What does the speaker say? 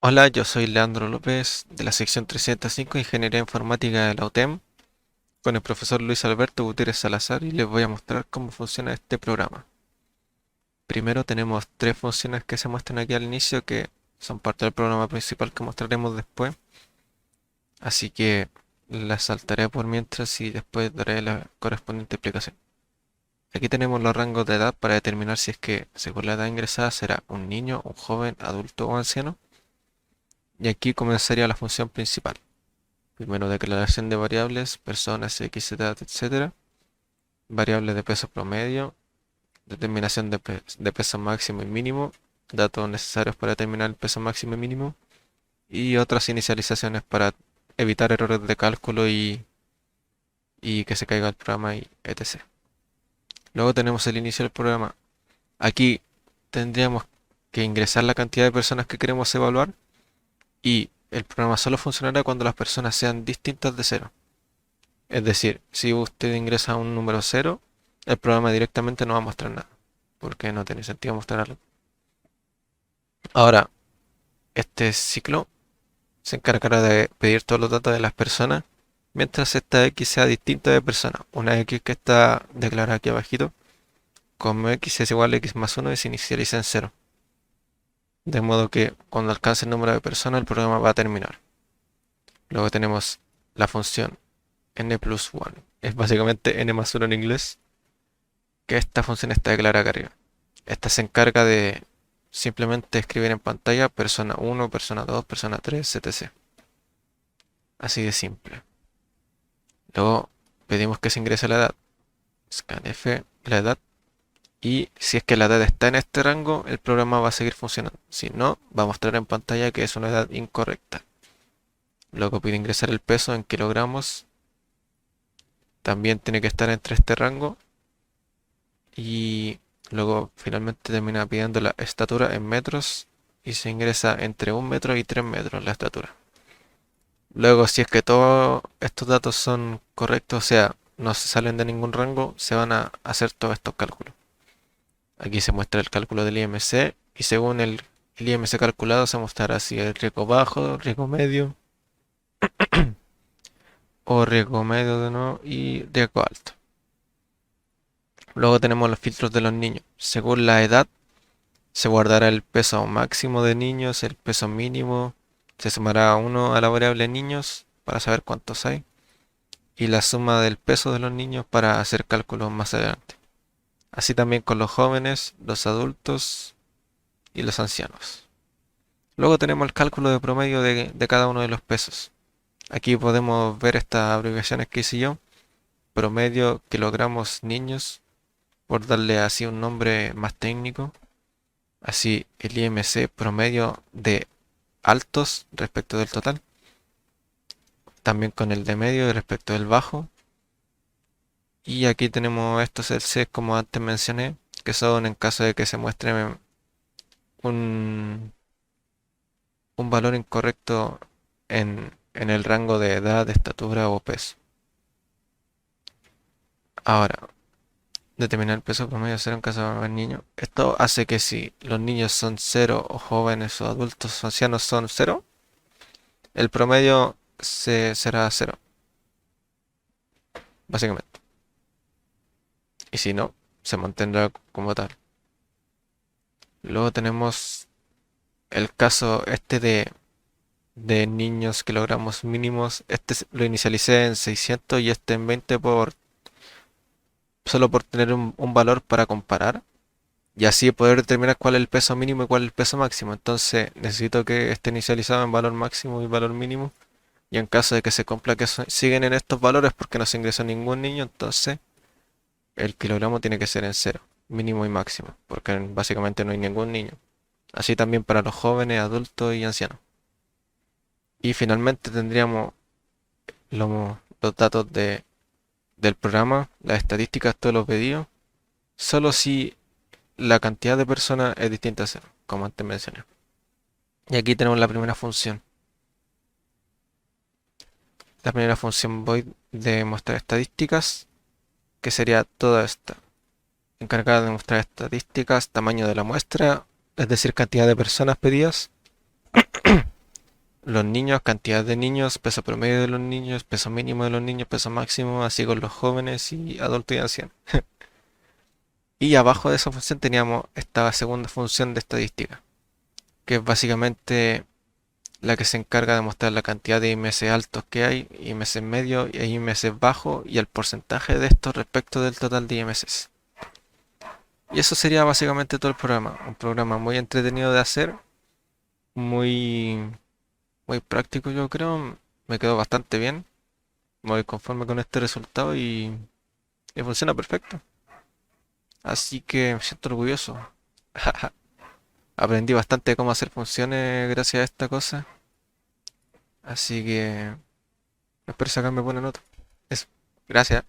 Hola, yo soy Leandro López de la sección 305 Ingeniería Informática de la UTEM con el profesor Luis Alberto Gutiérrez Salazar y les voy a mostrar cómo funciona este programa. Primero tenemos tres funciones que se muestran aquí al inicio que son parte del programa principal que mostraremos después, así que las saltaré por mientras y después daré la correspondiente explicación. Aquí tenemos los rangos de edad para determinar si es que según la edad ingresada será un niño, un joven, adulto o anciano, y aquí comenzaría la función principal. Primero, declaración de variables, personas, x, edad, etcétera. Variables de peso promedio, determinación de peso máximo y mínimo, datos necesarios para determinar el peso máximo y mínimo, y otras inicializaciones para evitar errores de cálculo y que se caiga el programa y etc. Luego tenemos el inicio del programa. Aquí tendríamos que ingresar la cantidad de personas que queremos evaluar y el programa solo funcionará cuando las personas sean distintas de cero. Es decir, si usted ingresa un número cero, el programa directamente no va a mostrar nada, porque no tiene sentido mostrar algo. Ahora, este ciclo se encargará de pedir todos los datos de las personas, mientras esta X sea distinta de persona. Una X que está declarada aquí abajito, como X es igual a X más uno y se inicializa en cero. De modo que cuando alcance el número de personas, el programa va a terminar. Luego tenemos la función n plus 1. Es básicamente n más uno en inglés, que esta función está declarada acá arriba. Esta se encarga de simplemente escribir en pantalla persona 1, persona 2, persona 3, etc. Así de simple. Luego pedimos que se ingrese la edad. Scanf, la edad. Y si es que la edad está en este rango, el programa va a seguir funcionando. Si no, va a mostrar en pantalla que es una edad incorrecta. Luego pide ingresar el peso en kilogramos. También tiene que estar entre este rango. Y luego finalmente termina pidiendo la estatura en metros y se ingresa entre 1 metro y 3 metros la estatura. Luego, si es que todos estos datos son correctos, o sea, no se salen de ningún rango, se van a hacer todos estos cálculos. Aquí se muestra el cálculo del IMC y según el IMC calculado se mostrará si el riesgo bajo, riesgo medio o riesgo medio de nuevo y riesgo alto. Luego tenemos los filtros de los niños. Según la edad, se guardará el peso máximo de niños, el peso mínimo, se sumará uno a la variable niños para saber cuántos hay y la suma del peso de los niños para hacer cálculos más adelante. Así también con los jóvenes, los adultos y los ancianos. Luego tenemos el cálculo de promedio de cada uno de los pesos. Aquí podemos ver estas abreviaciones que hice yo. Promedio, kilogramos, niños, por darle así un nombre más técnico. Así el IMC promedio de altos respecto del total, también con el de medio respecto del bajo. Y aquí tenemos estos LCs como antes mencioné, que son en caso de que se muestre un, un valor incorrecto en el rango de edad, estatura o peso. Ahora, determinar el peso promedio cero en caso de un niño. Esto hace que si los niños son cero o jóvenes o adultos o ancianos son cero, el promedio será cero, básicamente. Y si no, se mantendrá como tal. Luego tenemos el caso este de niños kilogramos mínimos. Este lo inicialicé en 600 y este en 20 solo por tener un valor para comparar. Y así poder determinar cuál es el peso mínimo y cuál es el peso máximo. Entonces necesito que esté inicializado en valor máximo y valor mínimo. Y en caso de que se cumpla que siguen en estos valores porque no se ingresó ningún niño, entonces el kilogramo tiene que ser en cero, mínimo y máximo, porque básicamente no hay ningún niño. Así también para los jóvenes, adultos y ancianos. Y finalmente tendríamos los datos del programa, las estadísticas, todos los pedidos, solo si la cantidad de personas es distinta a cero, como antes mencioné. Y aquí tenemos la primera función. La primera función void de mostrar estadísticas, que sería toda esta, encargada de mostrar estadísticas, tamaño de la muestra, es decir, cantidad de personas pedidas, los niños, cantidad de niños, peso promedio de los niños, peso mínimo de los niños, peso máximo, así con los jóvenes y adultos y ancianos. Y abajo de esa función teníamos esta segunda función de estadística, que es básicamente la que se encarga de mostrar la cantidad de IMS altos que hay, IMS medio y IMS bajo y el porcentaje de estos respecto del total de IMS. Y eso sería básicamente todo el programa. Un programa muy entretenido de hacer, muy, muy práctico yo creo. Me quedó bastante bien. Me voy conforme con este resultado y funciona perfecto. Así que me siento orgulloso. Aprendí bastante de cómo hacer funciones gracias a esta cosa. Así que espero sacarme buena nota. Eso. Gracias.